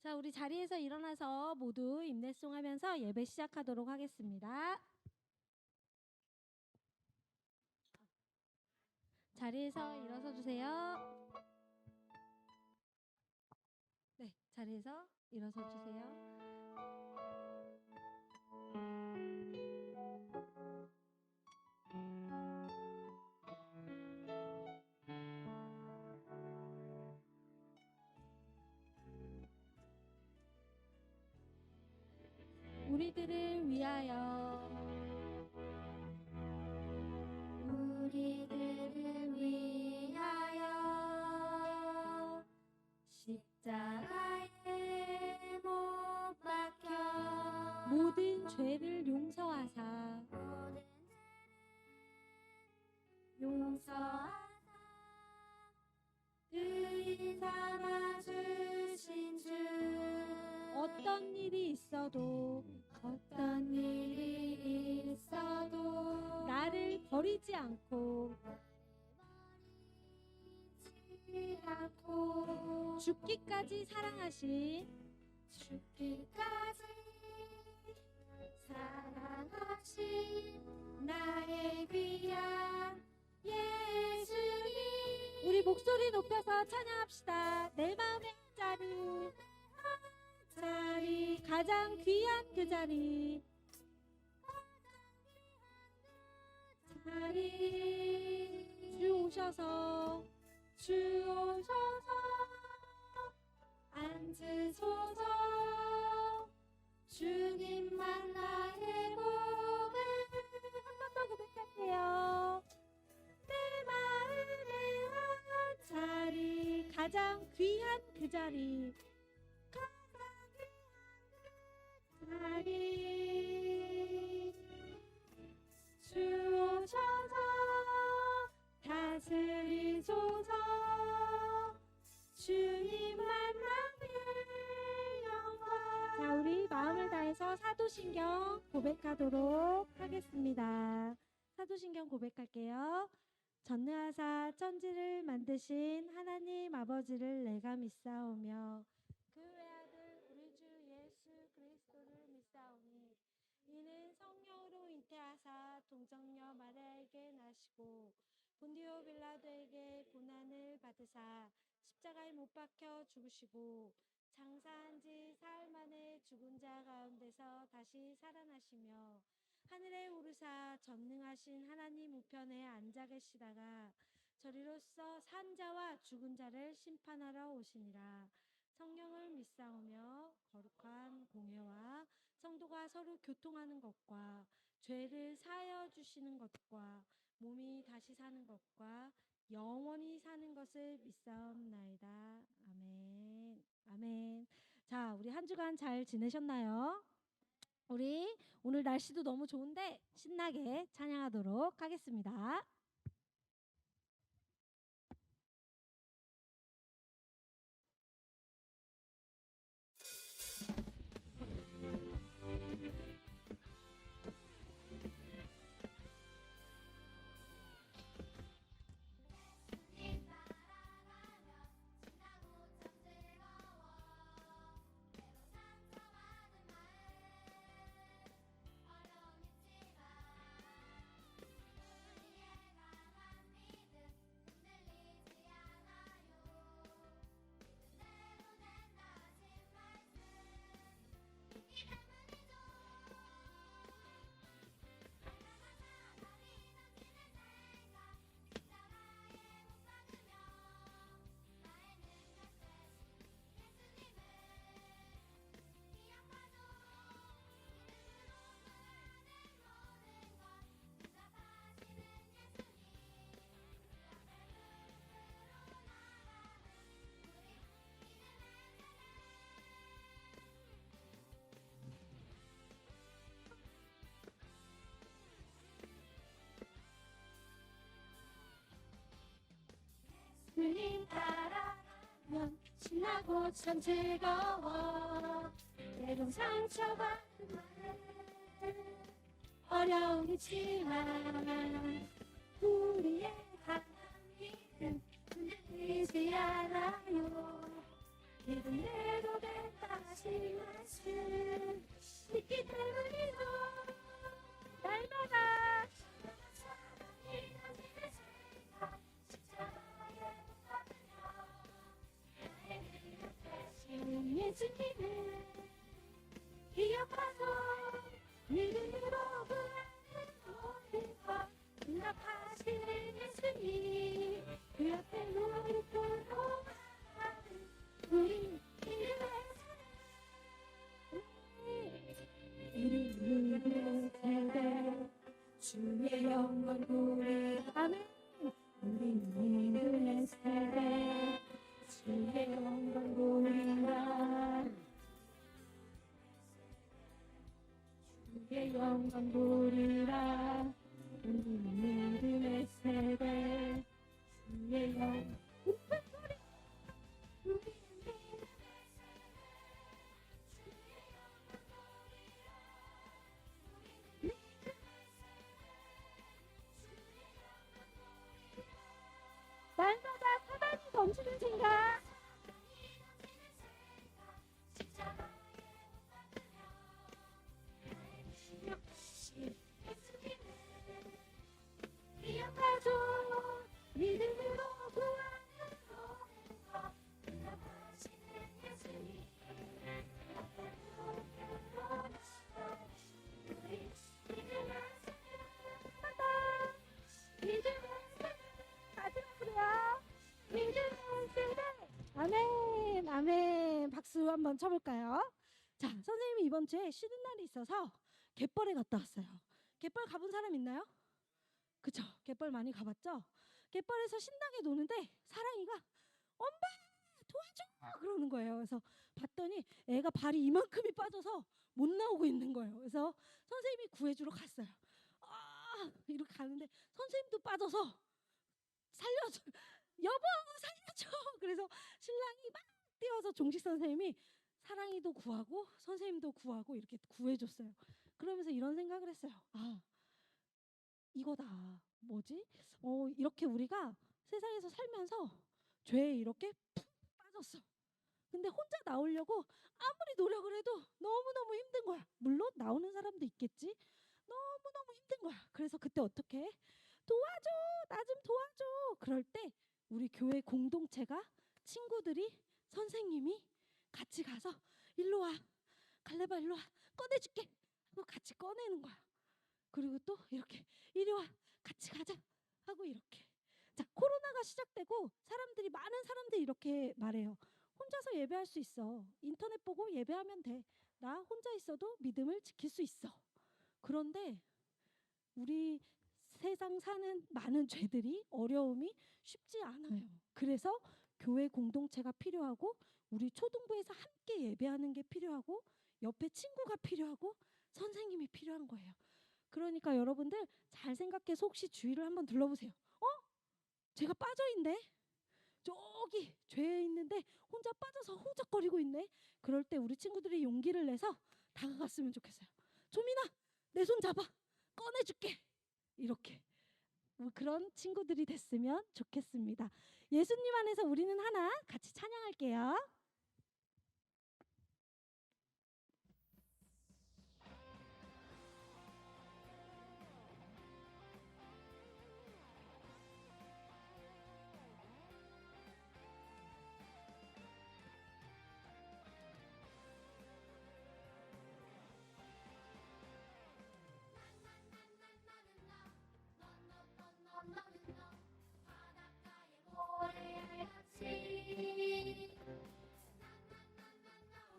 자, 우리 자리에서 일어나서 모두 임내송 하면서 예배 시작하도록 하겠습니다. 자리에서 일어서 주세요. 네, 자리에서 일어서 주세요. 우리들을 위하여 우리들을 위하여 십자가에 못 박혀 모든 죄를 용서하사 모든 죄를 용서하사 의인 삼아 주신 주 어떤 일이 있어도 어떤 일이 있어도 나를 버리지 않고 버리지 않고 죽기까지 사랑하신 죽기까지 사랑하신 나의 귀한 예수님 우리 목소리 높여서 찬양합시다. 내 마음의 자리 가장 귀한 그 자리 주 오셔서 앉으소서 주님만 나의 복을 한 번 더 고백할게요. 내 마음의 한 자리 가장 귀한 그 자리 자리 주 오셔서 다스리소서 주님 만남의 영광 자, 우리 마음을 다해서 사도신경 고백하도록 하겠습니다. 사도신경 고백할게요. 전능하사 천지를 만드신 하나님 아버지를 내가 믿사오며 그 외아들 우리 주 예수 그리스도를 믿사오니 이는 성령으로 잉태하사 동정녀 마리아에게 나시고 본디오 빌라도에게 고난을 받으사 십자가에 못 박혀 죽으시고 장사한 지 사흘 만에 죽은 자 가운데서 다시 살아나시며 하늘에 오르사 전능하신 하나님 우편에 앉아 계시다가 저리로서 산 자와 죽은 자를 심판하러 오시니라. 성령을 믿사오며 거룩한 공회와 성도가 서로 교통하는 것과 죄를 사하여 주시는 것과 몸이 다시 사는 것과 영원히 사는 것을 믿사옵나이다. 아멘. 아멘. 자, 우리 한 주간 잘 지내셨나요? 우리 오늘 날씨도 너무 좋은데 신나게 찬양하도록 하겠습니다. 님 따라가면 신나고 참 즐거워 때로 상처받은 마음 어려움 있지만 우리의 강한 믿음 흔들리지 않아요 믿은 대로 된다 하신 말씀 이 때문이죠 날마다 나날이 넘치는 생각 십자가에 못 박으며 나의 능력 되신 예수님을 기억하죠 믿음으로 살아야 될 모든 것 응답하시는 예수님 그 앞에 무릎으로 나가는 우리 믿음의 주님 따라가면 신나고 참 즐거워 때론 상처받은 마음 어려움이 있지만 우리의 강한 믿음 흔들리지 않아요 믿음대로 된다 주의 영광 보리라. 우리는 믿음의 세대 주의 영광. 날마다 사단이 넘치는 생각. 가족 믿음으로 구하는 것 응답하시는 예수님. 우리 믿음을 가지고요. 믿음의 세대. 아멘, 아멘. 박수 한번 쳐볼까요? 자, 선생님이 이번 주에 쉬는 날이 있어서 갯벌에 갔다 왔어요. 갯벌 가본 사람 있나요? 그쵸? 갯벌 많이 가봤죠? 갯벌에서 신나게 노는데 사랑이가 엄마 도와줘 그러는 거예요. 그래서 봤더니 애가 발이 이만큼이 빠져서 못 나오고 있는 거예요. 그래서 선생님이 구해주러 갔어요. 아, 이렇게 가는데 선생님도 빠져서 살려줘, 여보 살려줘. 그래서 신랑이 막 뛰어서 종식 선생님이 사랑이도 구하고 선생님도 구하고 이렇게 구해줬어요. 그러면서 이런 생각을 했어요. 아, 이거다. 뭐지? 이렇게 우리가 세상에서 살면서 죄에 이렇게 푹 빠졌어. 근데 혼자 나오려고 아무리 노력을 해도 너무너무 힘든 거야. 물론 나오는 사람도 있겠지. 너무너무 힘든 거야. 그래서 그때 어떻게 해? 도와줘, 나 좀 도와줘. 그럴 때 우리 교회 공동체가, 친구들이, 선생님이 같이 가서 일로 와, 갈래봐, 일로 와, 꺼내줄게 하고 같이 꺼내는 거야. 그리고 또 이렇게 이리 와, 같이 가자 하고 이렇게. 자, 코로나가 시작되고 많은 사람들이 이렇게 말해요. 혼자서 예배할 수 있어. 인터넷 보고 예배하면 돼. 나 혼자 있어도 믿음을 지킬 수 있어. 그런데 우리 세상 사는 많은 죄들이, 어려움이 쉽지 않아요. 그래서 교회 공동체가 필요하고, 우리 초등부에서 함께 예배하는 게 필요하고, 옆에 친구가 필요하고, 선생님이 필요한 거예요. 그러니까 여러분들 잘 생각해서 혹시 주위를 한번 둘러보세요. 제가 빠져있네. 저기 죄에 있는데 혼자 빠져서 후적거리고 있네. 그럴 때 우리 친구들이 용기를 내서 다가갔으면 좋겠어요. 조민아, 내 손 잡아, 꺼내줄게. 이렇게 그런 친구들이 됐으면 좋겠습니다. 예수님 안에서 우리는 하나, 같이 찬양할게요.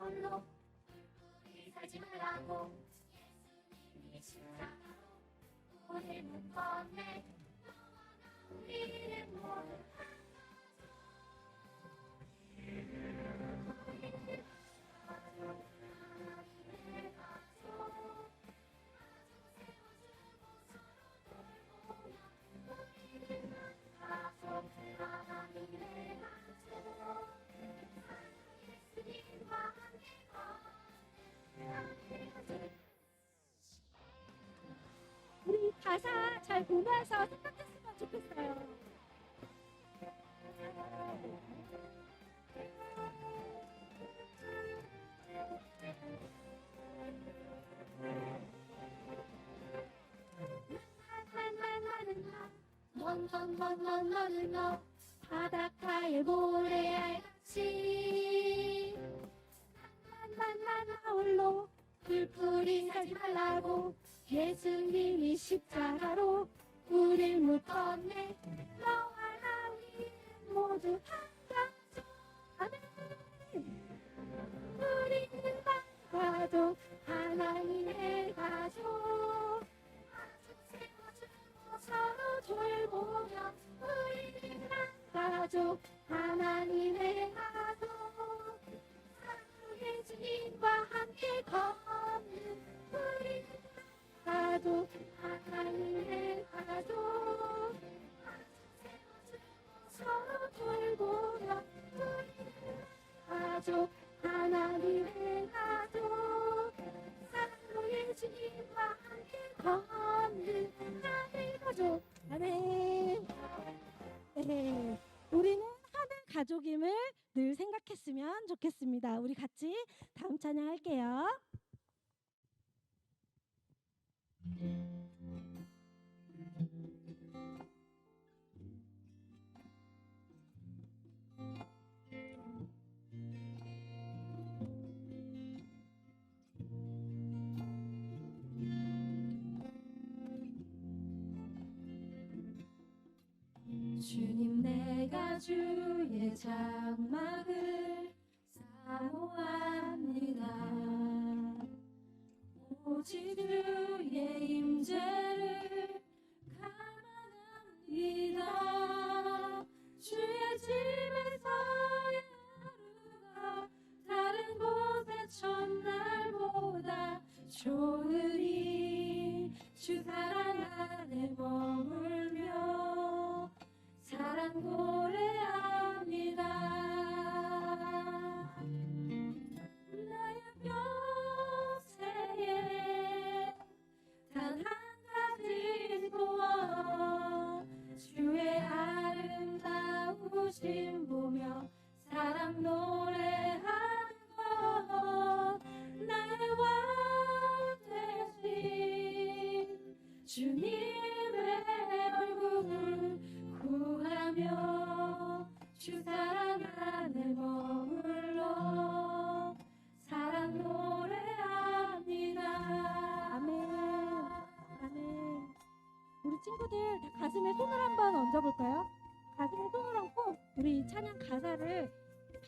홀로 우리 살지 말라고 예수님이 십자가로 우릴 묶었네. 우리는 모두 우리 가사 잘 보면서 생각했으면 좋겠어요. 너는 너 바닷가의 모래알 같이 나 홀로 불풀이 살지 말라고 예수님이 십자가로 우릴 묶었네. 너와 나 우리는 모두 한 가족. 아멘. 우리는 한 가족, 하나님의 가족. 세워주고 서로 돌보며 우리는 한 가족, 하나님의 가족. 사랑의 주님과 함께 걷는 우리는 가족 하나님의 가족 사랑의 주님과 함께 걷는 하늘 가족 아멘. 네, 우리는 하늘 가족임을 늘 생각했으면 좋겠습니다. 우리 같이 다음 찬양 할게요. 주님 내가 주의 장막을 사모합니다. 오직 주의 임재를 감안합니다. 주의 집에서의 하루가 다른 곳의 첫날보다 좋으니 주 사랑 안에 머물며 사랑 노래합니다. 나의 평생에 단 한 가지 소원 주의 아름다우심 보며 사랑 노래하는 것 나의 왕 되신 주님의 얼굴 구하며 주 사랑 안에 머물러 사랑 노래합니다. 아멘. 아멘. 우리 친구들 다 가슴에 손을 한번 얹어볼까요? 가슴에 손을 얹고 우리 찬양 가사를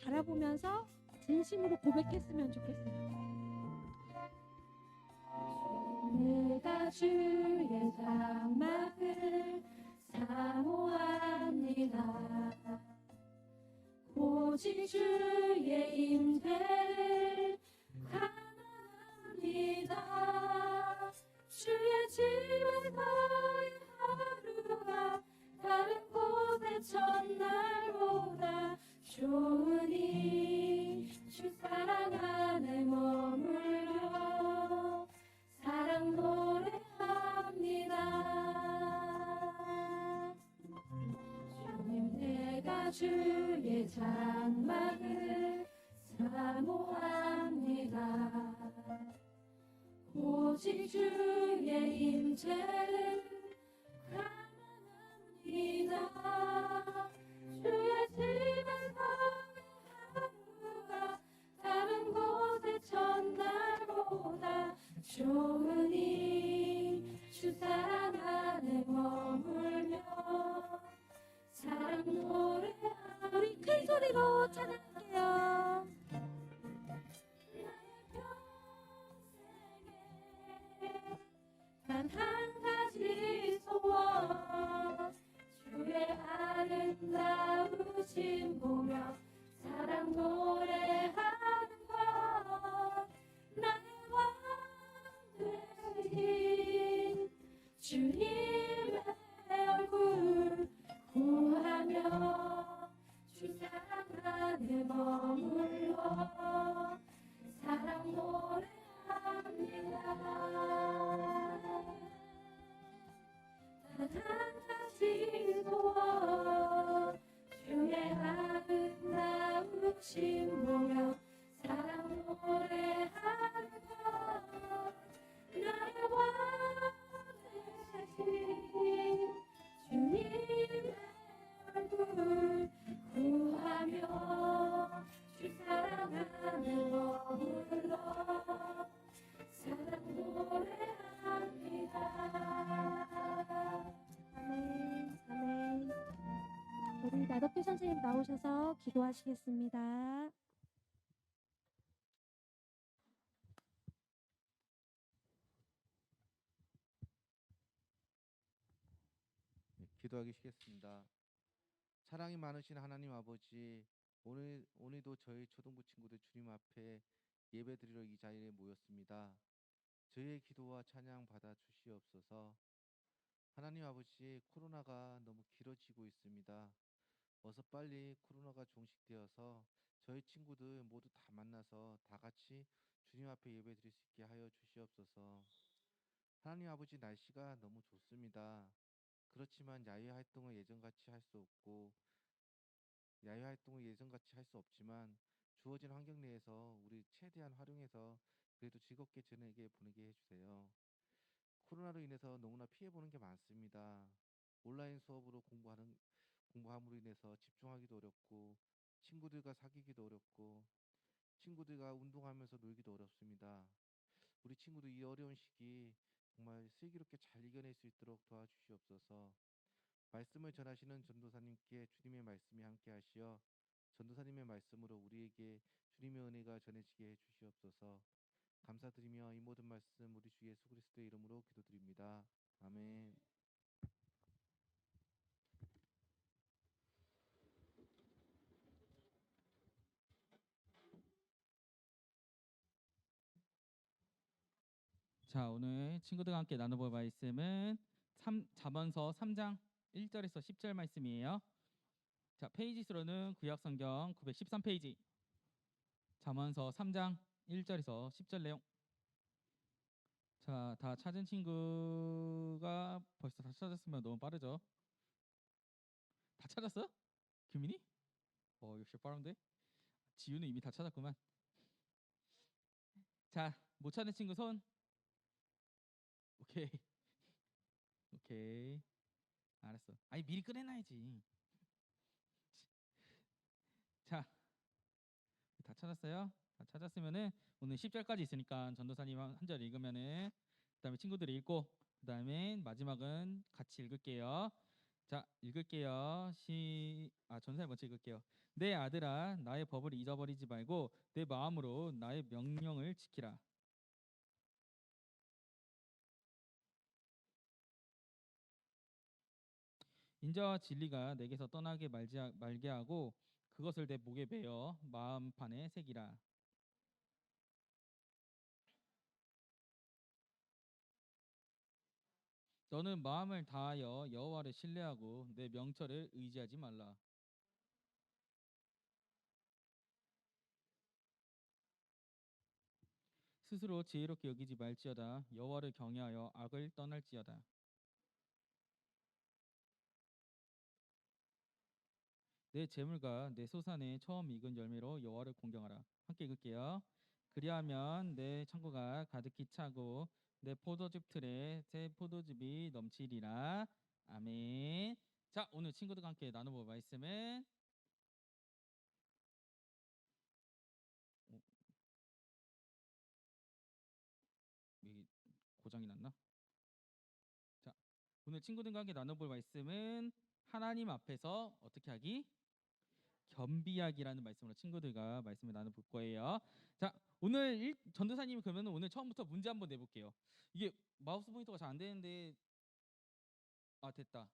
바라보면서 진심으로 고백했으면 좋겠어요. 내가 주의 장막을 사모합니다. 오직 주의 임재를 감안합니다. 주의 집에서의 하루가 다른 곳의 첫날보다 좋으니 주 사랑 안에 머물러 사랑 노래합니다. 주님 내가 주의 장막을 사모합니다. 오직 주의 임재를 감안합니다. 주의 집에서의 하루가 다른 곳의 첫날보다 좋으니 주 사랑 안에 머물며 사랑 노래하며 우리 큰 소리로 찬양할게요. 단 한 가지 소원 주의 아름다우심 보며 사랑 노래하는 것 나의 왕 되신 주님의 얼굴 구하며 주 사랑 안에 머물러 사랑 노래합니다. 단 한 가지 소원 주의 아름다우심 보며 사랑 노래하는 것 나의 왕 되신 주님의 얼굴 구하며 주 사랑 안에 머물러 사랑 노래합니다. 아멘. 아멘. 우리 나덕규 선생님 나오셔서 기도하시겠습니다. 기도하시겠습니다. 사랑이 많으신 하나님 아버지, 오늘도 저희 초등부 친구들 주님 앞에 예배드리러 이 자리에 모였습니다. 저희의 기도와 찬양 받아 주시옵소서. 하나님 아버지, 코로나가 너무 길어지고 있습니다. 어서 빨리 코로나가 종식되어서 저희 친구들 모두 다 만나서 다 같이 주님 앞에 예배드릴 수 있게 하여 주시옵소서. 하나님 아버지, 날씨가 너무 좋습니다. 그렇지만 야외 활동을 예전같이 할 수 없고 야외 활동을 예전같이 할 수 없지만 주어진 환경 내에서 우리 최대한 활용해서 그래도 즐겁게 저녁에 보내게 해주세요. 코로나로 인해서 너무나 피해보는 게 많습니다. 온라인 수업으로 공부함으로 인해서 집중하기도 어렵고 친구들과 사귀기도 어렵고 친구들과 운동하면서 놀기도 어렵습니다. 우리 친구도 이 어려운 시기 정말 슬기롭게 잘 이겨낼 수 있도록 도와주시옵소서. 말씀을 전하시는 전도사님께 주님의 말씀이 함께 하시어 전도사님의 말씀으로 우리에게 주님의 은혜가 전해지게 해 주시옵소서. 감사드리며 이 모든 말씀 우리 주 예수 그리스도의 이름으로 기도드립니다. 아멘. 자, 오늘 친구들과 함께 나눠볼 말씀은 잠언서 3장 1절에서 10절 말씀이에요. 자, 페이지 수로는 구약성경 913페이지. 잠언서 3장 1절에서 10절 내용. 자, 다 찾은 친구가 벌써 다 찾았으면 너무 빠르죠? 다 찾았어? 규민이? 역시 빠른데? 지우는 이미 다 찾았구만. 자, 못 찾은 친구 손. 오케이. 오케이. 알았어. 아니 미리 꺼내놔야지. 자, 다 찾았어요? 다 찾았으면은 오늘 10절까지 있으니까 전도사님 한 절 읽으면은 그다음에 친구들이 읽고 그다음에 마지막은 같이 읽을게요. 자, 읽을게요. 전도사님 먼저 읽을게요. 내 아들아, 나의 법을 잊어버리지 말고 내 마음으로 나의 명령을 지키라. 인자와 진리가 내게서 떠나게 말게 하고 그것을 내 목에 베어 마음판에 새기라. 너는 마음을 다하여 여호와를 신뢰하고 내 명철을 의지하지 말라. 스스로 지혜롭게 여기지 말지어다. 여호와를 경외하여 악을 떠날지어다. 내 재물과 내 소산의 처음 익은 열매로 여호와를 공경하라. 함께 읽을게요. 그리하면 내 창고가 가득히 차고 내 포도즙 틀에 새 포도즙이 넘치리라. 아멘. 자, 오늘 친구들과 함께 나눠볼 말씀은 어, 여기 고장이 났나? 자, 오늘 친구들과 함께 나눠볼 말씀은 하나님 앞에서 어떻게 하기? 겸비하기라는 말씀으로 친구들과 말씀을 나눠볼 거예요. 자, 오늘 전도사님이 그러면 오늘 처음부터 문제 한번 내볼게요. 이게 마우스 포인터가 잘 안 되는데 됐다.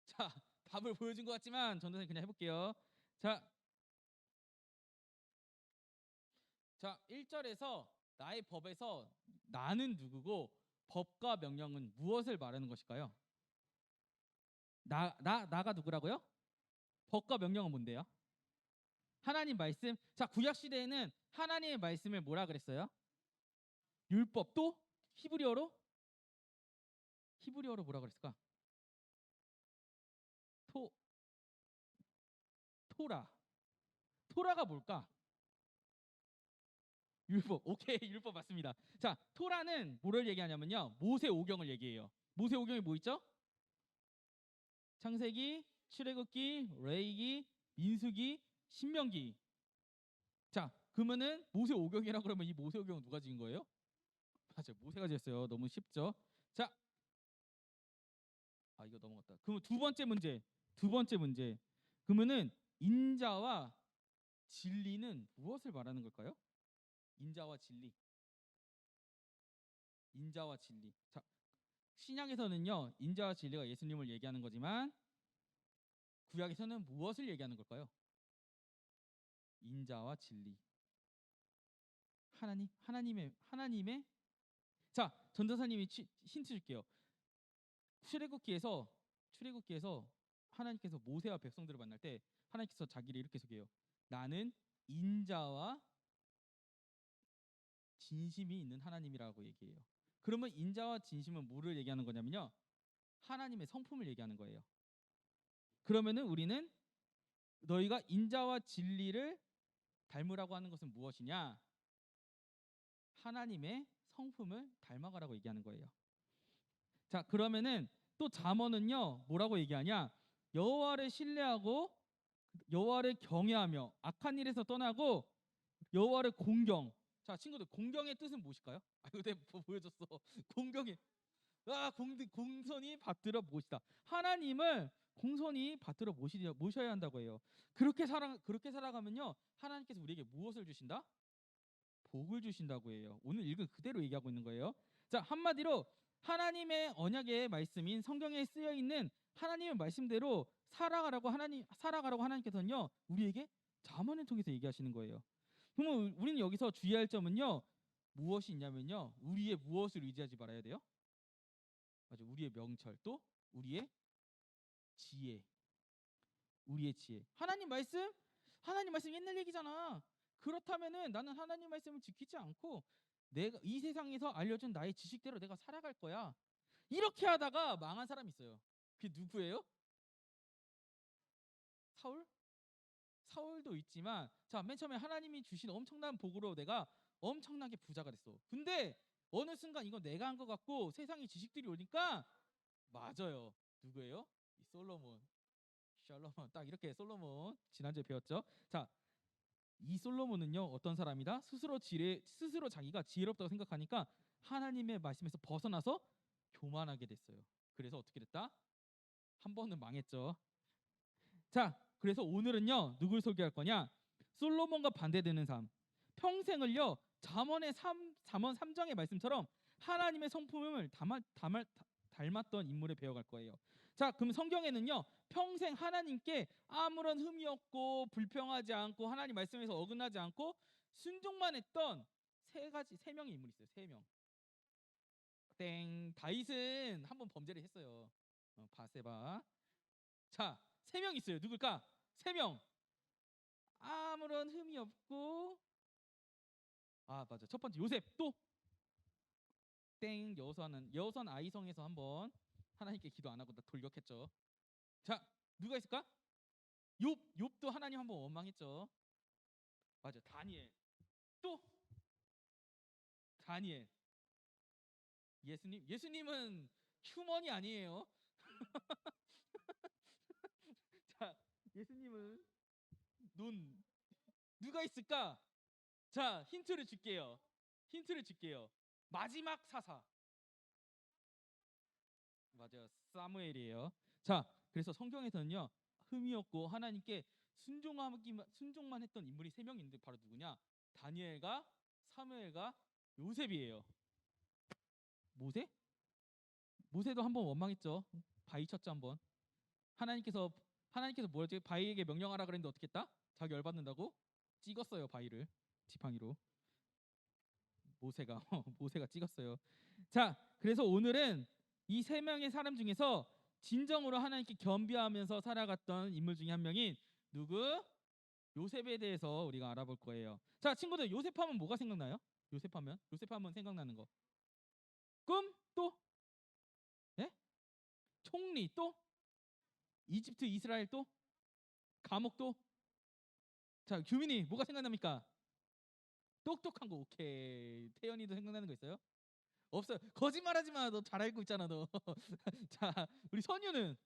자, 답을 보여준 것 같지만 전도사님 그냥 해볼게요. 자, 1절에서 나의 법에서 나는 누구고 법과 명령은 무엇을 말하는 것일까요? 나가 누구라고요? 법과 명령은 뭔데요? 하나님 말씀. 자, 구약 시대에는 하나님의 말씀을 뭐라 그랬어요? 율법도 히브리어로 뭐라 그랬을까? 토 토라. 토라가 뭘까? 율법. 오케이, 율법 맞습니다. 자, 토라는 뭐를 얘기하냐면요. 모세 오경을 얘기해요. 모세 오경이 뭐 있죠? 창세기, 출애굽기, 레위기, 민수기, 신명기. 자, 그러면은 모세 오경이라 그러면 이 모세 오경은 누가 지은 거예요? 맞아요. 모세가 지었어요. 너무 쉽죠? 자, 이거 넘어갔다. 그럼 두 번째 문제. 그러면은 인자와 진리는 무엇을 말하는 걸까요? 인자와 진리. 자, 신약에서는요. 인자와 진리가 예수님을 얘기하는 거지만 구약에서는 무엇을 얘기하는 걸까요? 인자와 진리. 하나님의 자, 전도사님이 힌트 줄게요. 출애굽기에서 하나님께서 모세와 백성들을 만날 때 하나님께서 자기를 이렇게 소개해요. 나는 인자와 진심이 있는 하나님이라고 얘기해요. 그러면 인자와 진심은 뭐를 얘기하는 거냐면요. 하나님의 성품을 얘기하는 거예요. 그러면은 우리는 너희가 인자와 진리를 닮으라고 하는 것은 무엇이냐? 하나님의 성품을 닮아가라고 얘기하는 거예요. 자, 그러면은 또 잠언은요 뭐라고 얘기하냐? 여호와를 신뢰하고 여호와를 경외하며 악한 일에서 떠나고 여호와를 공경. 자, 친구들, 공경의 뜻은 무엇일까요? 아, 이거 내가 보여줬어. 공경이 공손히 받들어 모시다. 하나님을 공손히 받들어 모셔야 한다고 해요. 그렇게 살아가면요 하나님께서 우리에게 무엇을 주신다? 복을 주신다고 해요. 오늘 읽은 그대로 얘기하고 있는 거예요. 자, 한마디로 하나님의 언약의 말씀인 성경에 쓰여 있는 하나님의 말씀대로 살아가라고 하나님께서는요 우리에게 잠언을 통해서 얘기하시는 거예요. 그러면 우리는 여기서 주의할 점은요 무엇이 있냐면요 우리의 무엇을 의지하지 말아야 돼요? 맞아, 우리의 명철, 또 우리의 지혜. 우리의 지혜. 하나님 말씀 옛날 얘기잖아. 그렇다면은 나는 하나님 말씀을 지키지 않고 내가 이 세상에서 알려준 나의 지식대로 내가 살아갈 거야. 이렇게 하다가 망한 사람이 있어요. 그게 누구예요? 사울? 사울도 있지만, 자, 맨 처음에 하나님이 주신 엄청난 복으로 내가 엄청나게 부자가 됐어. 근데 어느 순간 이건 내가 한 것 같고 세상의 지식들이 오니까, 맞아요. 누구예요? 이 솔로몬. 샬로몬. 딱 이렇게 솔로몬 지난주에 배웠죠. 자, 이 솔로몬은요 어떤 사람이다? 스스로 자기가 지혜롭다고 생각하니까 하나님의 말씀에서 벗어나서 교만하게 됐어요. 그래서 어떻게 됐다? 한 번은 망했죠. 자, 그래서 오늘은요 누굴 소개할 거냐? 솔로몬과 반대되는 삶. 평생을요 잠언 3장의 말씀처럼 하나님의 성품을 닮았던 인물을 배워갈 거예요. 자, 그럼 성경에는요 평생 하나님께 아무런 흠이 없고 불평하지 않고 하나님 말씀에서 어긋나지 않고 순종만 했던 세 명의 인물이 있어요. 세 명. 땡. 다윗은 한번 범죄를 했어요. 바세바. 자, 세 명 있어요. 누굴까? 세 명. 아무런 흠이 없고, 아 맞아, 첫 번째 요셉. 또 땡. 여선 아이성에서 한번 하나님께 기도 안 하고 다 돌격했죠. 자, 누가 있을까? 욥도 하나님 한번 원망했죠. 맞아, 다니엘. 또 다니엘. 예수님은 휴먼이 아니에요. 자, 예수님은 눈. 누가 있을까? 자, 힌트를 줄게요. 마지막 사사. 맞아요, 사무엘이에요. 자, 그래서 성경에서는요 흠이 없고 하나님께 순종만 했던 인물이 세 명 있는데 바로 누구냐? 다니엘과 사무엘과 요셉이에요. 모세도 한번 원망했죠. 바위 쳤죠 한번. 하나님께서 뭐였지? 바위에게 명령하라 그랬는데 어떻게 했다? 자기 열받는다고 찍었어요, 바위를 지팡이로. 모세가 찍었어요. 자, 그래서 오늘은 이 세 명의 사람 중에서 진정으로 하나님께 겸비하면서 살아갔던 인물 중에 한 명인 누구? 요셉에 대해서 우리가 알아볼 거예요. 자, 친구들, 요셉하면 뭐가 생각나요? 요셉하면 생각나는 거. 꿈? 또? 예? 총리? 또? 이집트, 이스라엘? 또? 감옥? 또? 자, 규민이 뭐가 생각납니까? 똑똑한 거. 오케이. 태연이도 생각나는 거 있어요? 없어요. 거짓말하지 마. 너 잘 알고 있잖아, 너. 자, 우리 선유는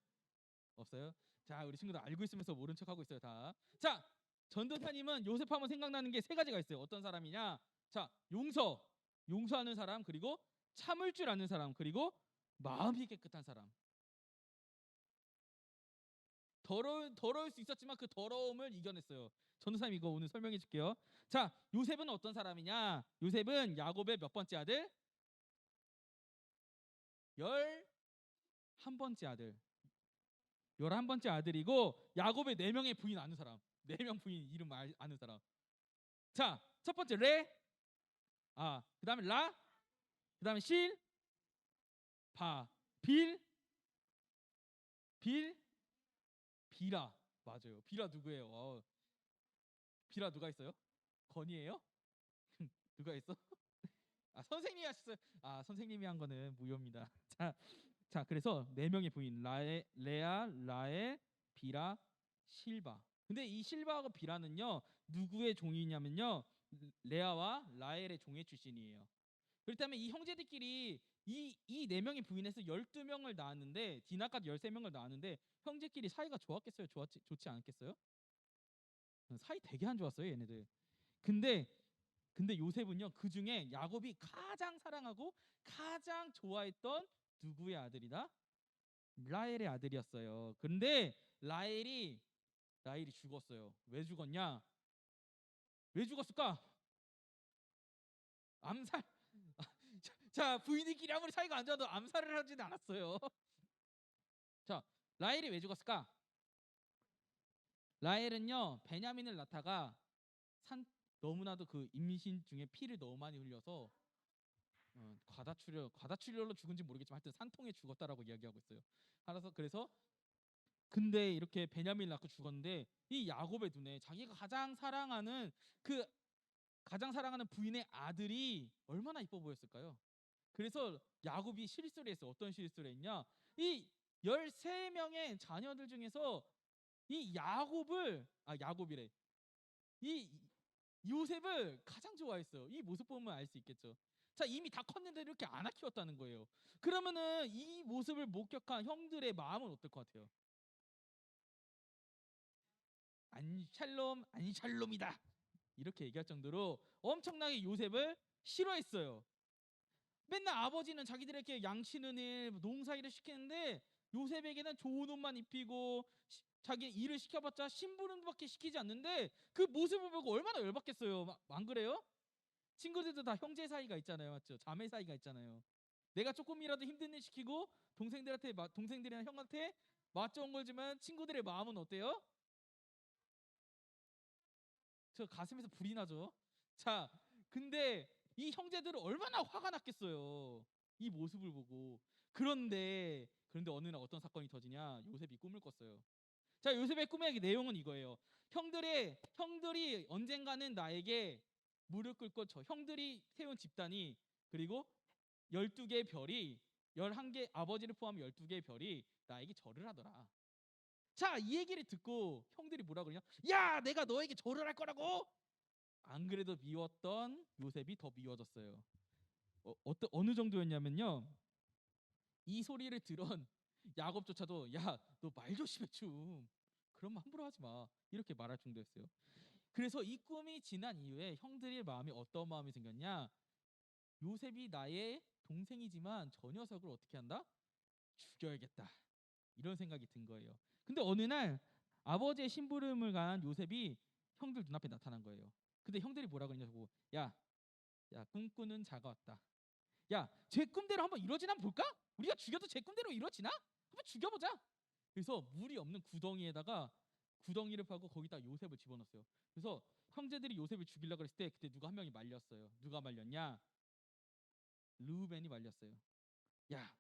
없어요. 자, 우리 친구들 알고 있으면서 모른 척하고 있어요, 다. 자, 전도사님은 요셉하면 생각나는 게 세 가지가 있어요. 어떤 사람이냐? 자, 용서하는 사람, 그리고 참을 줄 아는 사람, 그리고 마음이 깨끗한 사람. 더러울 수 있었지만 그 더러움을 이겨냈어요. 전도사님 이거 오늘 설명해 줄게요. 자, 요셉은 어떤 사람이냐? 요셉은 야곱의 몇 번째 아들? 11번째 아들. 11번째 아들이고 야곱의 4명의 부인 아는 사람. 4명 부인 이름 아는 사람. 자, 첫 번째 레. 그다음에 라. 그다음에 실. 바. 빌. 비라. 맞아요. 비라 누구예요? 비라 누가 있어요? 건이에요? 누가 했어? 아 선생님이 하셨어요. 아 선생님이 한 거는 무효입니다. 자 그래서 네 명의 부인 레아, 라엘, 비라, 실바. 근데 이 실바하고 비라는요 누구의 종이냐면요 레아와 라엘의 종의 출신이에요. 그렇다면 이 형제들끼리 이 네 명의 부인에서 12명을 낳았는데 디나까지 13명을 낳았는데 형제끼리 사이가 좋았겠어요? 좋지 않았겠어요? 사이 되게 안 좋았어요, 얘네들. 근데 요셉은요 그 중에 야곱이 가장 사랑하고 가장 좋아했던 누구의 아들이다? 라헬의 아들이었어요. 근데 라헬이 죽었어요. 왜 죽었냐? 왜 죽었을까? 암살. 자 부인들끼리 아무리 사이가 안 좋아도 암살을 하지는 않았어요. 자 라헬이 왜 죽었을까? 라헬은요 베냐민을 낳다가 너무나도 그 임신 중에 피를 너무 많이 흘려서 과다출혈로 죽은지 모르겠지만 하여튼 산통에 죽었다라고 이야기하고 있어요. 그래서 근데 이렇게 베냐민을 낳고 죽었는데 이 야곱의 눈에 자기가 가장 사랑하는 부인의 아들이 얼마나 이뻐 보였을까요? 그래서 야곱이 실수를 했어. 어떤 실수를 했냐? 이 13명의 자녀들 중에서 이 야곱이래. 이 요셉을 가장 좋아했어요. 이 모습 보면 알 수 있겠죠. 자 이미 다 컸는데 이렇게 안 키웠다는 거예요. 그러면은 이 모습을 목격한 형들의 마음은 어떨 것 같아요? 안샬롬이다 이렇게 얘기할 정도로 엄청나게 요셉을 싫어했어요. 맨날 아버지는 자기들에게 양치는 일, 농사일을 시키는데 요셉에게는 좋은 옷만 입히고 자기 일을 시켜봤자 심부름밖에 시키지 않는데 그 모습을 보고 얼마나 열받겠어요. 안 그래요? 친구들도 다 형제 사이가 있잖아요, 맞죠? 자매 사이가 있잖아요. 내가 조금이라도 힘든 일 시키고 동생들이나 형한테 맞좋은 걸 주면 친구들의 마음은 어때요? 저 가슴에서 불이 나죠. 자, 근데 이 형제들은 얼마나 화가 났겠어요. 이 모습을 보고. 그런데 어느 날 어떤 사건이 터지냐? 요셉이 꿈을 꿨어요. 자, 요셉의 꿈의 내용은 이거예요. 형들이 언젠가는 나에게 무릎 꿇고 형들이 세운 집단이 그리고 12개의 별이 11개 아버지를 포함 12개의 별이 나에게 절을 하더라. 자, 이 얘기를 듣고 형들이 뭐라 그러냐? 야, 내가 너에게 절을 할 거라고? 안 그래도 미웠던 요셉이 더 미워졌어요. 어느 정도였냐면요. 이 소리를 들은 야곱조차도 야, 너 말 조심해 좀. 그런 말 함부로 하지 마. 이렇게 말할 정도였어요. 그래서 이 꿈이 지난 이후에 형들의 마음이 어떤 마음이 생겼냐? 요셉이 나의 동생이지만 저 녀석을 어떻게 한다? 죽여야겠다. 이런 생각이 든 거예요. 근데 어느 날 아버지의 심부름을 간 요셉이 형들 눈앞에 나타난 거예요. 근데 형들이 뭐라 그러냐고. 야, 꿈꾸는 자가 왔다. 야, 제 꿈대로 한번 이루어지나 볼까? 우리가 죽여도 제 꿈대로 이루어지나? 한번 죽여보자. 그래서 물이 없는 구덩이를 파고 거기다 요셉을 집어넣었어요. 그래서 형제들이 요셉을 죽이려고 했을 때 그때 누가 한 명이 말렸어요. 누가 말렸냐? 르우벤이 말렸어요. 야,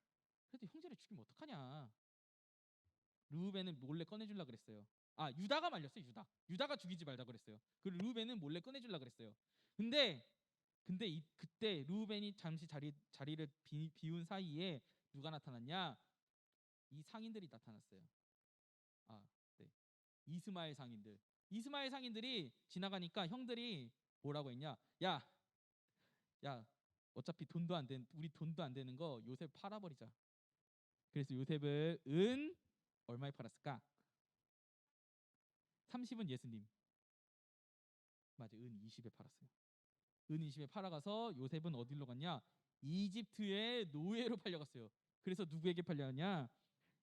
그래도 형제를 죽이면 어떡하냐? 르우벤은 몰래 꺼내주려고 그랬어요. 아, 유다가 말렸어요. 유다가 죽이지 말자 그랬어요. 그 르우벤은 몰래 꺼내주려고 그랬어요. 근데 그때 르우벤이 잠시 자리를 비운 사이에 누가 나타났냐? 이 상인들이 나타났어요. 아, 네. 이스마엘 상인들이 지나가니까 형들이 뭐라고 했냐? 야, 어차피 우리 돈도 안 되는 거 요셉 팔아버리자. 그래서 요셉을 얼마에 팔았을까? 30은 예수님. 맞아, 은 20에 팔았어요. 은 20에 팔아가서 요셉은 어디로 갔냐? 이집트의 노예로 팔려갔어요. 그래서 누구에게 팔려갔냐?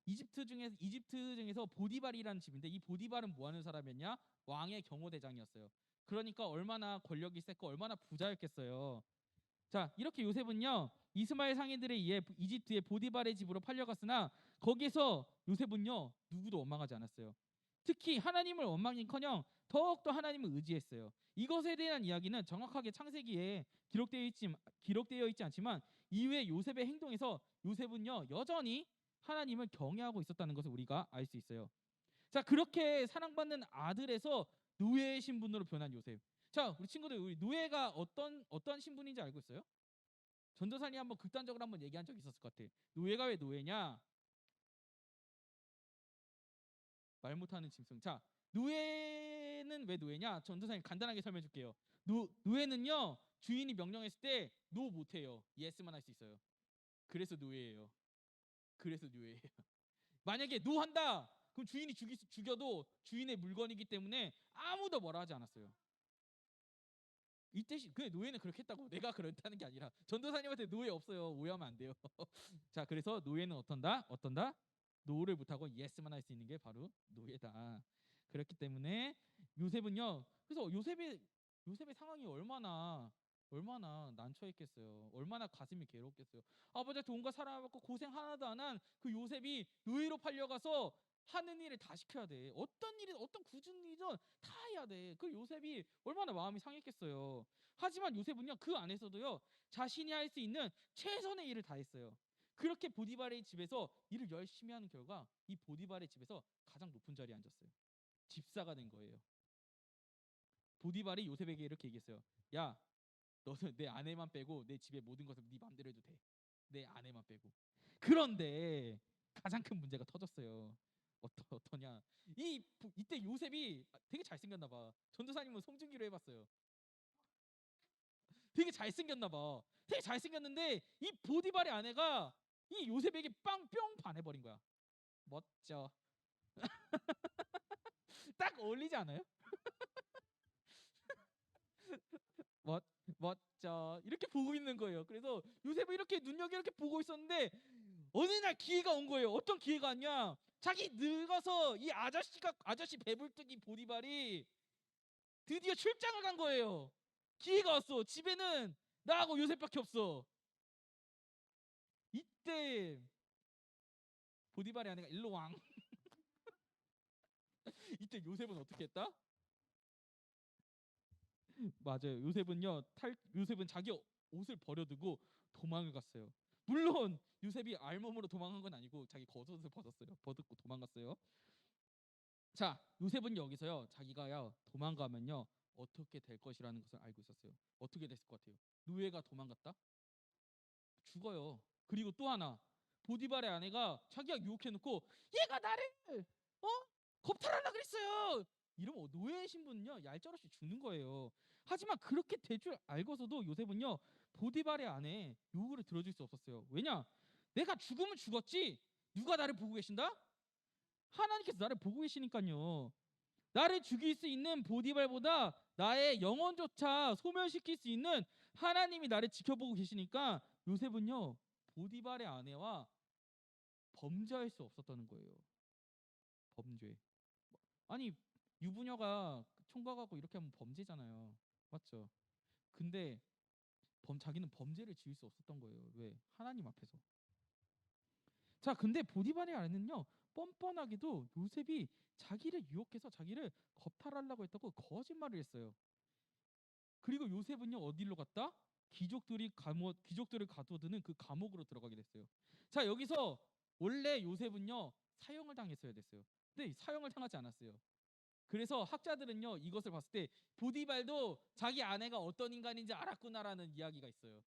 이집트 중에서 보디발이라는 집인데 이 보디발은 뭐 하는 사람이었냐? 왕의 경호대장이었어요. 그러니까 얼마나 권력이 셌고 얼마나 부자였겠어요. 자, 이렇게 요셉은요 이스마엘 상인들에 의해 이집트의 보디발의 집으로 팔려갔으나 거기서 요셉은요 누구도 원망하지 않았어요. 특히 하나님을 원망인커녕 더욱더 하나님을 의지했어요. 이것에 대한 이야기는 정확하게 창세기에 기록되어 있지 않지만 이후에 요셉의 행동에서 요셉은요 여전히 하나님을 경외하고 있었다는 것을 우리가 알 수 있어요. 자, 그렇게 사랑받는 아들에서 노예의 신분으로 변한 요셉. 자, 우리 친구들, 우리 노예가 어떤 신분인지 알고 있어요? 전도사님 한번 극단적으로 한번 얘기한 적 있었을 것 같아. 노예가 왜 노예냐? 말 못하는 짐승. 자, 노예는 왜 노예냐? 전도사님 간단하게 설명해 줄게요. 노예는요, 주인이 명령했을 때 노 못해요. 예스만 할 수 있어요. 그래서 노예예요. 그래서 노예예요. 만약에 노 한다, 그럼 주인이 죽여도 주인의 물건이기 때문에 아무도 뭐라 하지 않았어요. 이때 그 노예는 그렇게 했다고 내가 그렇다는 게 아니라 전도사님한테 노예 없어요. 오해하면 안 돼요. 자, 그래서 노예는 어떤다? 노를 못하고 예스만 할 수 있는 게 바로 노예다. 그렇기 때문에 요셉은요. 그래서 요셉의 상황이 얼마나 난처했겠어요. 얼마나 가슴이 괴롭겠어요. 아버지한테 온갖 사랑받고 고생 하나도 안 한 그 요셉이 노예로 팔려가서 하는 일을 다 시켜야 돼. 어떤 일이든 어떤 굳은 일이든 다 해야 돼. 그 요셉이 얼마나 마음이 상했겠어요. 하지만 요셉은요, 그 안에서도요, 자신이 할 수 있는 최선의 일을 다 했어요. 그렇게 보디발의 집에서 일을 열심히 하는 결과 이 보디발의 집에서 가장 높은 자리에 앉았어요. 집사가 된 거예요. 보디발이 요셉에게 이렇게 얘기했어요. 야, 너는 내 아내만 빼고 내 집의 모든 것을 네 맘대로 해도 돼. 내 아내만 빼고. 그런데 가장 큰 문제가 터졌어요. 어떠냐? 이때 요셉이 되게 잘생겼나 봐. 전도사님은 송중기로 해봤어요. 되게 잘생겼나 봐. 되게 잘생겼는데 이 보디발의 아내가 이 요셉에게 빵뿅 반해버린 거야. 멋져. 딱 어울리지 않아요? 멋져. 이렇게 보고 있는 거예요. 그래서 요셉은 이렇게 눈여겨 이렇게 보고 있었는데 어느 날 기회가 온 거예요. 어떤 기회가 왔냐? 자기 늙어서 이 아저씨 배불뚝이 보디발이 드디어 출장을 간 거예요. 기회가 왔어. 집에는 나하고 요셉밖에 없어. 이때 보디발의 아내가 일로 왕. 이때 요셉은 어떻게 했다? 맞아요. 요셉은 자기 옷을 버려두고 도망을 갔어요. 물론 요셉이 알몸으로 도망한 건 아니고 자기 겉옷을 벗었고 도망갔어요. 자, 요셉은 여기서요, 자기가요 도망가면요 어떻게 될 것이라는 것을 알고 있었어요. 어떻게 됐을 것 같아요? 노예가 도망갔다? 죽어요. 그리고 또 하나, 보디발의 아내가 자기가 유혹해놓고 얘가 나를 어 겁탈하려 그랬어요. 이러면 노예의 신분은요 얄짤없이 죽는 거예요. 하지만 그렇게 될 줄 알고서도 요셉은요 보디발의 아내 요구를 들어줄 수 없었어요. 왜냐? 내가 죽으면 죽었지 누가 나를 보고 계신다? 하나님께서 나를 보고 계시니까요. 나를 죽일 수 있는 보디발보다 나의 영혼조차 소멸시킬 수 있는 하나님이 나를 지켜보고 계시니까 요셉은요 보디발의 아내와 범죄할 수 없었다는 거예요. 범죄. 아니, 유부녀가 총각하고 이렇게 하면 범죄잖아요. 맞죠? 근데 자기는 범죄를 지을 수 없었던 거예요. 왜? 하나님 앞에서. 자, 근데 보디발의 아내는요 뻔뻔하게도 요셉이 자기를 유혹해서 자기를 겁탈하려고 했다고 거짓말을 했어요. 그리고 요셉은요 어디로 갔다? 귀족들을 가둬두는 그 감옥으로 들어가게 됐어요. 자, 여기서 원래 요셉은요 사형을 당했어야 됐어요. 근데 사형을 당하지 않았어요. 그래서 학자들은요 이것을 봤을 때 보디발도 자기 아내가 어떤 인간인지 알았구나라는 이야기가 있어요.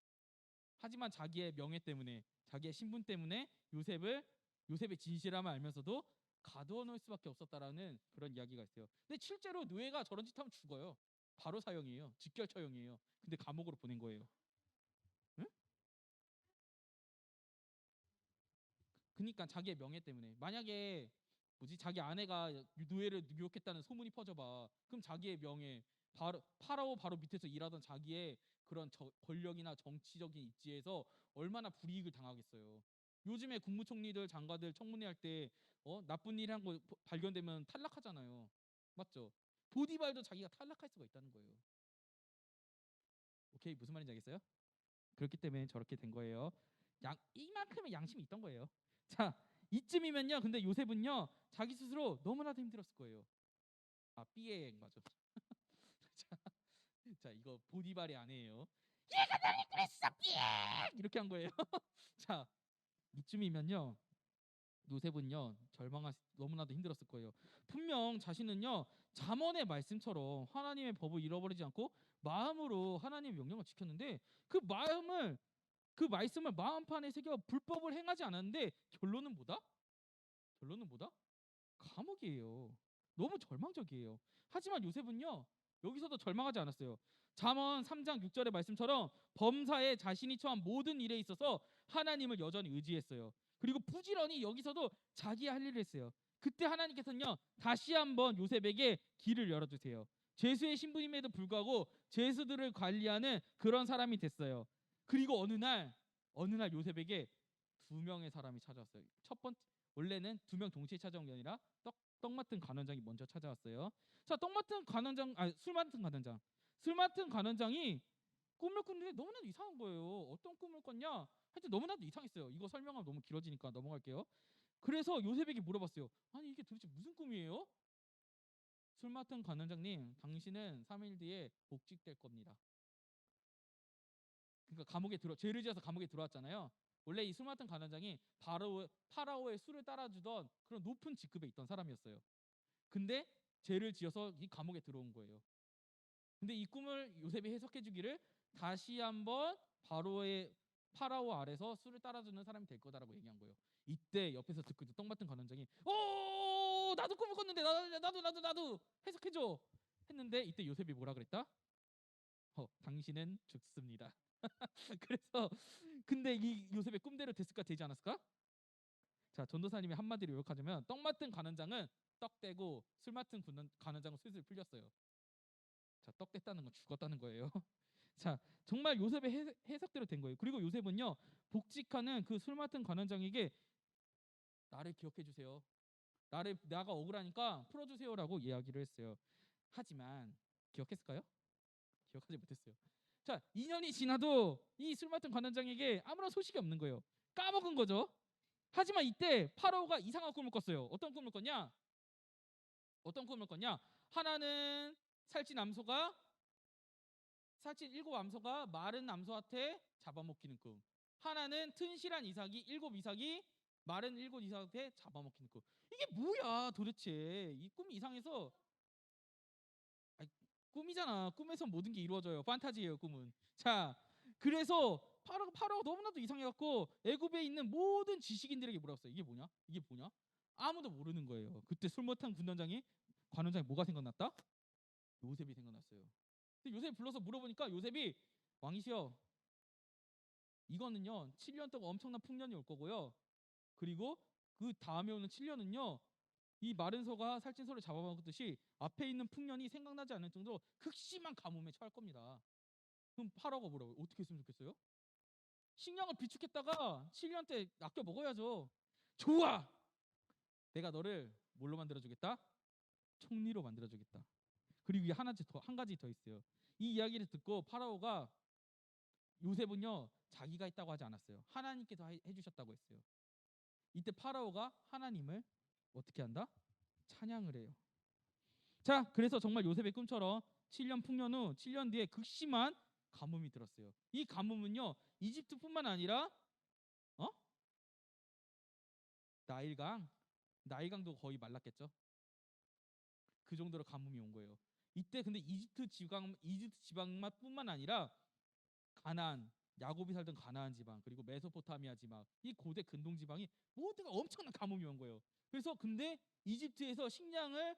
하지만 자기의 명예 때문에, 자기의 신분 때문에 요셉의 진실함을 알면서도 가두어 놓을 수밖에 없었다라는 그런 이야기가 있어요. 근데 실제로 노예가 저런 짓 하면 죽어요. 바로 사형이에요. 직결 처형이에요. 근데 감옥으로 보낸 거예요. 응? 그러니까 자기의 명예 때문에. 만약에 자기 아내가 노예를 유혹했다는 소문이 퍼져봐. 그럼 자기의 명예, 파라오 바로 밑에서 일하던 자기의 그런 권력이나 정치적인 입지에서 얼마나 불이익을 당하겠어요. 요즘에 국무총리들, 장관들 청문회 할 때 나쁜 일 한 거 발견되면 탈락하잖아요. 맞죠? 보디발도 자기가 탈락할 수가 있다는 거예요. 오케이, 무슨 말인지 알겠어요? 그렇기 때문에 저렇게 된 거예요. 이만큼의 양심이 있던 거예요. 자, 이쯤이면요. 근데 요셉은요 자기 스스로 너무나도 힘들었을 거예요. 삐에 맞아. 자, 이거 보디발의 아내예요. 얘가 나를 그랬어 삐에 이렇게 한 거예요. 자, 이쯤이면요 요셉은요 너무나도 힘들었을 거예요. 분명 자신은요 잠언의 말씀처럼 하나님의 법을 잃어버리지 않고 마음으로 하나님의 명령을 지켰는데 그 말씀을 마음판에 새겨 불법을 행하지 않았는데 결론은 뭐다? 결론은 뭐다? 감옥이에요. 너무 절망적이에요. 하지만 요셉은요 여기서도 절망하지 않았어요. 잠언 3장 6절의 말씀처럼 범사에 자신이 처한 모든 일에 있어서 하나님을 여전히 의지했어요. 그리고 부지런히 여기서도 자기 할 일을 했어요. 그때 하나님께서는요 다시 한번 요셉에게 길을 열어주세요. 죄수의 신분임에도 불구하고 죄수들을 관리하는 그런 사람이 됐어요. 그리고 어느 날 요셉에게 두 명의 사람이 찾아왔어요. 첫 번째 원래는 두 명 동시에 찾아온 게 아니라 떡 맡은 관원장이 먼저 찾아왔어요. 자, 술 맡은 관원장이 꿈을 꿨는데 너무나도 이상한 거예요. 어떤 꿈을 꿨냐? 하여튼 너무나도 이상했어요. 이거 설명하면 너무 길어지니까 넘어갈게요. 그래서 요셉에게 물어봤어요. 아니 이게 도대체 무슨 꿈이에요? 술 맡은 관원장님, 당신은 3일 뒤에 복직될 겁니다. 그러니까 죄를 지어서 감옥에 들어왔잖아요. 원래 이 술 맡은 관원장이 파라오의 술을 따라주던 그런 높은 직급에 있던 사람이었어요. 근데 죄를 지어서 이 감옥에 들어온 거예요. 근데 이 꿈을 요셉이 해석해 주기를 다시 한번 파라오 아래서 술을 따라주는 사람이 될 거다라고 얘기한 거예요. 이때 옆에서 듣고 있던 떡 맡은 관원장이 나도 꿈을 꿨는데 나도 해석해 줘 했는데 이때 요셉이 뭐라 그랬다? 당신은 죽습니다. 그래서 근데 이 요셉의 꿈대로 됐을까 되지 않았을까? 자, 전도사님이 한마디로 요약하자면 떡 맡은 관원장은 떡 떼고 술 맡은 관원장은 슬슬 풀렸어요. 자, 떡 뗐다는 건 죽었다는 거예요. 자, 정말 요셉의 해석대로 된 거예요. 그리고 요셉은요 복직하는 그 술 맡은 관원장에게 나를 기억해 주세요. 내가 억울하니까 풀어주세요라고 이야기를 했어요. 하지만 기억했을까요? 기억하지 못했어요. 자, 2년이 지나도 이 술 맡은 관원장에게 아무런 소식이 없는 거예요. 까먹은 거죠. 하지만 이때 파라오가 이상한 꿈을 꿨어요. 어떤 꿈을 꿨냐? 하나는 살찐 일곱 암소가 마른 암소한테 잡아먹히는 꿈. 하나는 튼실한 일곱 이삭이 마른 일곱 이삭한테 잡아먹히는 꿈. 이게 뭐야 도대체? 이 꿈이 이상해서 꿈이잖아. 꿈에서 모든 게 이루어져요. 판타지예요, 꿈은. 자, 그래서 파라오가 너무나도 이상해갖고 애굽에 있는 모든 지식인들에게 물어봤어요. 이게 뭐냐? 아무도 모르는 거예요. 그때 술 못한 관원장이 뭐가 생각났다? 요셉이 생각났어요. 근데 요셉 불러서 물어보니까 요셉이 왕이시여, 이거는요 7년 동안 엄청난 풍년이 올 거고요. 그리고 그 다음에 오는 7년은요 이 마른 소가 살찐 소를 잡아먹듯이 앞에 있는 풍년이 생각나지 않을 정도로 극심한 가뭄에 처할 겁니다. 그럼 파라오가 뭐라고요? 어떻게 했으면 좋겠어요? 식량을 비축했다가 7년 때 아껴 먹어야죠. 좋아! 내가 너를 뭘로 만들어주겠다? 총리로 만들어주겠다. 그리고 한 가지 더 있어요. 이 이야기를 듣고 파라오가 요셉은요 자기가 했다고 하지 않았어요. 하나님께서 해주셨다고 했어요. 이때 파라오가 하나님을 어떻게 한다? 찬양을 해요. 자, 그래서 정말 요셉의 꿈처럼 7년 풍년 후 7년 뒤에 극심한 가뭄이 들었어요. 이 가뭄은요 이집트뿐만 아니라 나일강도 거의 말랐겠죠. 그 정도로 가뭄이 온 거예요. 이때 근데 이집트 지방뿐만 아니라 가나안, 야곱이 살던 가나안 지방, 그리고 메소포타미아 지방, 이 고대 근동 지방이 모두가 엄청난 가뭄이 온 거예요. 그래서 근데 이집트에서 식량을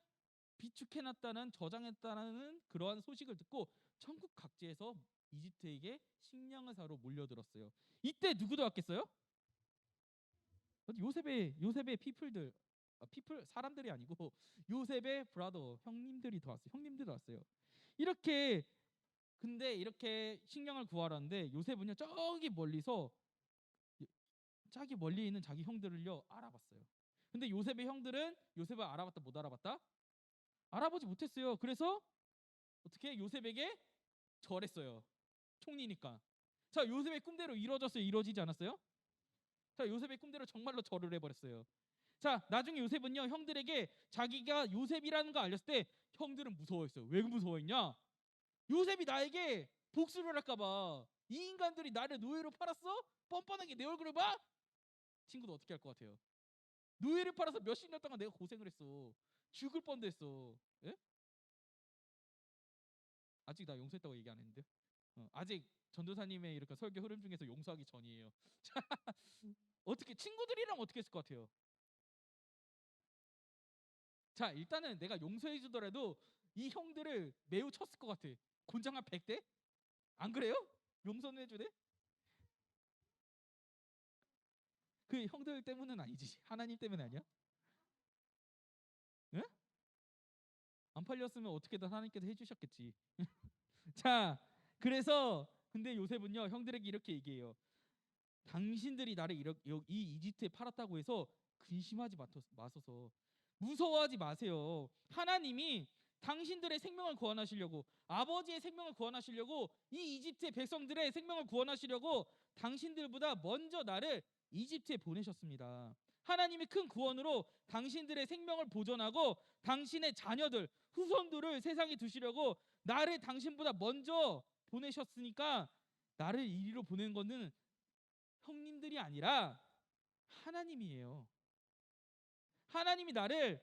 비축해놨다는 저장했다는 그러한 소식을 듣고 전국 각지에서 이집트에게 식량을 사러 몰려들었어요. 이때 누구도 왔겠어요? 요셉의 사람들이 아니고 요셉의 브라더 형님들이 왔어요. 이렇게 근데 이렇게 식량을 구하러 왔는데 요셉은요 저기 멀리 있는 자기 형들을요 알아봤어요. 근데 요셉의 형들은 요셉을 알아봤다 못 알아봤다? 알아보지 못했어요. 그래서 어떻게 요셉에게 절했어요. 총리니까. 자, 요셉의 꿈대로 이루어졌어요? 이루어지지 않았어요? 자, 요셉의 꿈대로 정말로 절을 해버렸어요. 자, 나중에 요셉은요 형들에게 자기가 요셉이라는 거 알렸을 때 형들은 무서워했어요. 왜 무서워했냐? 요셉이 나에게 복수를 할까봐. 이 인간들이 나를 노예로 팔았어? 뻔뻔하게 내 얼굴을 봐? 친구도 어떻게 할 것 같아요? 노예를 팔아서 몇십 년 동안 내가 고생을 했어. 죽을 뻔도 했어. 예? 아직 나 용서했다고 얘기 안 했는데. 아직 전도사님의 이렇게 설교 흐름 중에서 용서하기 전이에요. 자, 어떻게 친구들이랑 어떻게 했을 것 같아요? 자, 일단은 내가 용서해 주더라도 이 형들을 매우 쳤을 것 같아. 곤장 한 100대? 안 그래요? 용서는 해주네? 그 형들 때문은 아니지. 하나님 때문 아니야? 예? 안 팔렸으면 어떻게든 하나님께서 해주셨겠지. 자, 그래서 근데 요셉은요 형들에게 이렇게 얘기해요. 당신들이 나를 이 이집트에 팔았다고 해서 근심하지 마소서. 무서워하지 마세요. 하나님이 당신들의 생명을 구원하시려고, 아버지의 생명을 구원하시려고, 이 이집트의 백성들의 생명을 구원하시려고 당신들보다 먼저 나를 이집트에 보내셨습니다. 하나님이 큰 구원으로 당신들의 생명을 보존하고 당신의 자녀들, 후손들을 세상에 두시려고 나를 당신보다 먼저 보내셨으니까 나를 이리로 보낸 거는 형님들이 아니라 하나님이에요. 하나님이 나를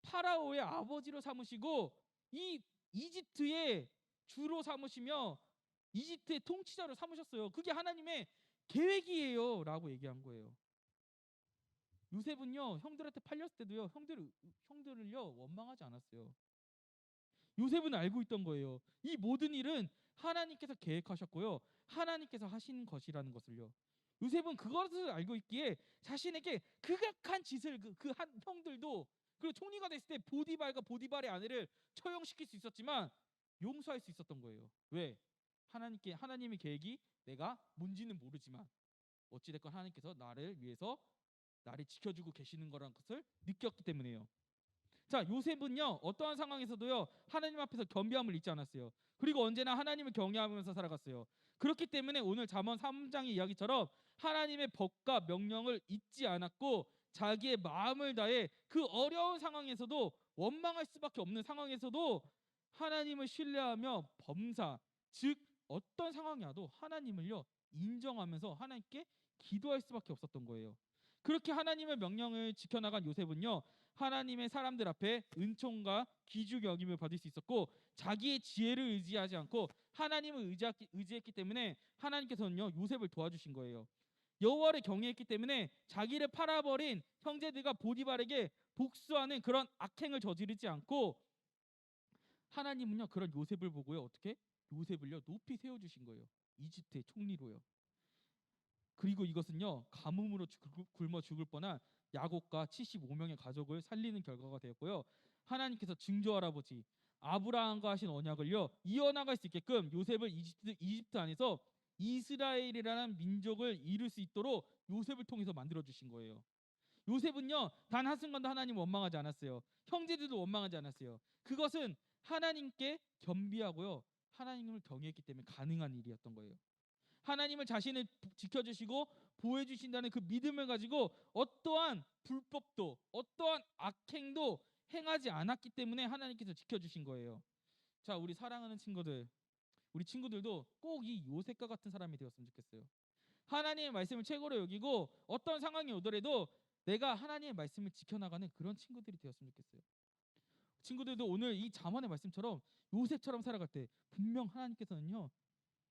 파라오의 아버지로 삼으시고 이 이집트의 주로 삼으시며 이집트의 통치자로 삼으셨어요. 그게 하나님의 계획이에요 라고 얘기한 거예요. 요셉은요 형들한테 팔렸을 때도요 형들을요 원망하지 않았어요. 요셉은 알고 있던 거예요. 이 모든 일은 하나님께서 계획하셨고요 하나님께서 하신 것이라는 것을요. 요셉은 그것을 알고 있기에 자신에게 극악한 짓을 그 한 형들도, 그리고 총리가 됐을 때 보디발과 보디발의 아내를 처형시킬 수 있었지만 용서할 수 있었던 거예요. 왜? 하나님의 계획이 내가 뭔지는 모르지만 어찌됐건 하나님께서 나를 위해서 나를 지켜주고 계시는 거라는 것을 느꼈기 때문에요. 자, 요셉은요 어떠한 상황에서도요 하나님 앞에서 겸비함을 잊지 않았어요. 그리고 언제나 하나님을 경외하면서 살아갔어요. 그렇기 때문에 오늘 잠언 3장의 이야기처럼 하나님의 법과 명령을 잊지 않았고 자기의 마음을 다해 그 어려운 상황에서도, 원망할 수밖에 없는 상황에서도 하나님을 신뢰하며 범사, 즉 어떤 상황이 와도 하나님을요 인정하면서 하나님께 기도할 수밖에 없었던 거예요. 그렇게 하나님의 명령을 지켜나간 요셉은요 하나님의 사람들 앞에 은총과 기죽 여김을 받을 수 있었고 자기의 지혜를 의지하지 않고 하나님을 의지했기 때문에 하나님께서는요 요셉을 도와주신 거예요. 여호와를 경외했기 때문에 자기를 팔아버린 형제들과 보디발에게 복수하는 그런 악행을 저지르지 않고 하나님은요 그런 요셉을 보고요 어떻게? 요셉을요 높이 세워주신 거예요. 이집트의 총리로요. 그리고 이것은요 가뭄으로 굶어 죽을 뻔한 야곱과 75명의 가족을 살리는 결과가 되었고요. 하나님께서 증조 할아버지 아브라함과 하신 언약을요 이어나갈 수 있게끔 요셉을 이집트 안에서 이스라엘이라는 민족을 이룰 수 있도록 요셉을 통해서 만들어 주신 거예요. 요셉은요 단 한순간도 하나님 원망하지 않았어요. 형제들도 원망하지 않았어요. 그것은 하나님께 겸비하고요 하나님을 경외했기 때문에 가능한 일이었던 거예요. 하나님을 자신을 지켜주시고 보호해주신다는 그 믿음을 가지고 어떠한 불법도 어떠한 악행도 행하지 않았기 때문에 하나님께서 지켜주신 거예요. 자, 우리 사랑하는 친구들, 우리 친구들도 꼭 이 요셉과 같은 사람이 되었으면 좋겠어요. 하나님의 말씀을 최고로 여기고 어떤 상황이 오더라도 내가 하나님의 말씀을 지켜나가는 그런 친구들이 되었으면 좋겠어요. 친구들도 오늘 이 잠언의 말씀처럼 요셉처럼 살아갈 때 분명 하나님께서는요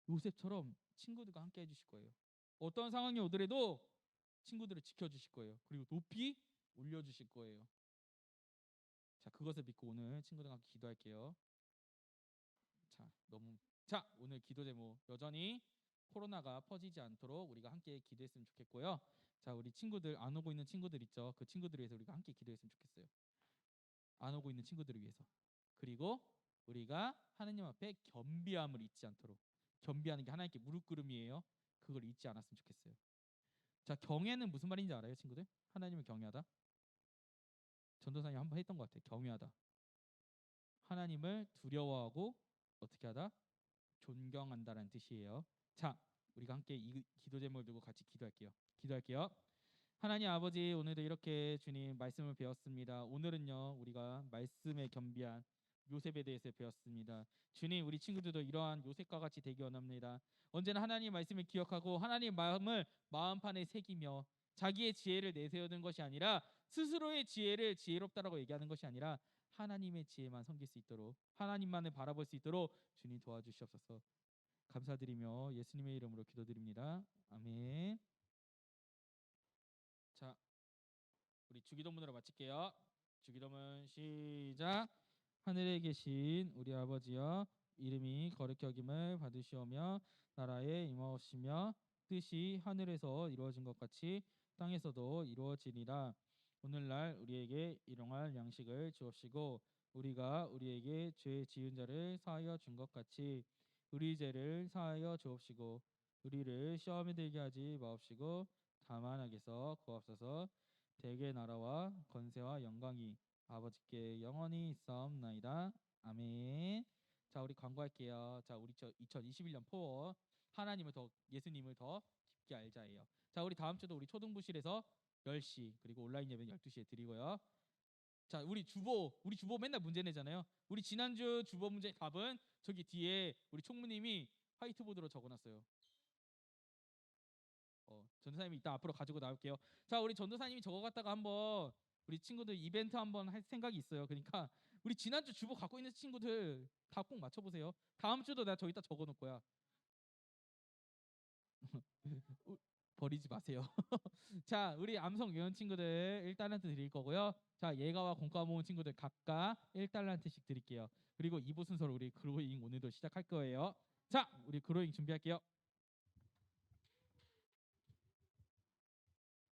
요셉처럼 친구들과 함께 해주실 거예요. 어떤 상황이 오더라도 친구들을 지켜주실 거예요. 그리고 높이 올려주실 거예요. 자, 그것을 믿고 오늘 친구들과 함께 기도할게요. 자, 오늘 기도 제목 여전히 코로나가 퍼지지 않도록 우리가 함께 기도했으면 좋겠고요. 자, 우리 친구들 안 오고 있는 친구들 있죠. 그 친구들을 위해서 우리가 함께 기도했으면 좋겠어요. 안 오고 있는 친구들을 위해서. 그리고 우리가 하나님 앞에 겸비함을 잊지 않도록. 겸비하는 게 하나님께 무릎 꿇음이에요. 그걸 잊지 않았으면 좋겠어요. 자, 경외는 무슨 말인지 알아요, 친구들? 하나님을 경외하다. 전도사님 한번 했던 것 같아요. 경외하다. 하나님을 두려워하고 어떻게 하다? 존경한다라는 뜻이에요. 자, 우리가 함께 이 기도 제목을 두고 같이 기도할게요. 하나님 아버지, 오늘도 이렇게 주님 말씀을 배웠습니다. 오늘은요 우리가 말씀에 겸비한 요셉에 대해서 배웠습니다. 주님, 우리 친구들도 이러한 요셉과 같이 되기 원합니다. 언제나 하나님 말씀을 기억하고 하나님 마음을 마음판에 새기며 자기의 지혜를 내세우는 것이 아니라 스스로의 지혜를 지혜롭다라고 얘기하는 것이 아니라 하나님의 지혜만 섬길 수 있도록 하나님만을 바라볼 수 있도록 주님 도와주시옵소서. 감사드리며 예수님의 이름으로 기도드립니다. 아멘. 자, 우리 주기도문으로 마칠게요. 주기도문 시작. 하늘에 계신 우리 아버지여, 이름이 거룩히 여김을 받으시오며 나라에 임하옵시며 뜻이 하늘에서 이루어진 것 같이 땅에서도 이루어지리라. 오늘날 우리에게 일용할 양식을 주옵시고 우리가 우리에게 죄 지은 자를 사하여 준 것 같이 우리 죄를 사하여 주옵시고 우리를 시험에 들게 하지 마옵시고 다만 악에서 구하옵소서. 대개 나라와 권세와 영광이 아버지께 영원히 있사옵나이다. 아멘. 자, 우리 광고할게요. 자, 우리 2021년 포워 하나님을 더 예수님을 더 깊게 알자예요. 자, 우리 다음 주도 우리 초등부실에서 10시 그리고 온라인 예배는 12시에 드리고요. 자, 우리 주보 맨날 문제 내잖아요. 우리 지난주 주보 문제 답은 저기 뒤에 우리 총무님이 화이트보드로 적어놨어요. 전도사님이 이따 앞으로 가지고 나올게요. 자, 우리 전도사님이 적어갔다가 한번 우리 친구들 이벤트 한번 할 생각이 있어요. 그러니까 우리 지난주 주보 갖고 있는 친구들 다 꼭 맞춰보세요. 다음 주도 내가 저기다 적어놓을 거야. 버리지 마세요. 자, 우리 암성 요원 친구들 1달란트 드릴 거고요. 자, 예가와 공과 모은 친구들 각각 1달란트씩 드릴게요. 그리고 2부 순서로 우리 그로잉 오늘도 시작할 거예요. 자, 우리 그로잉 준비할게요.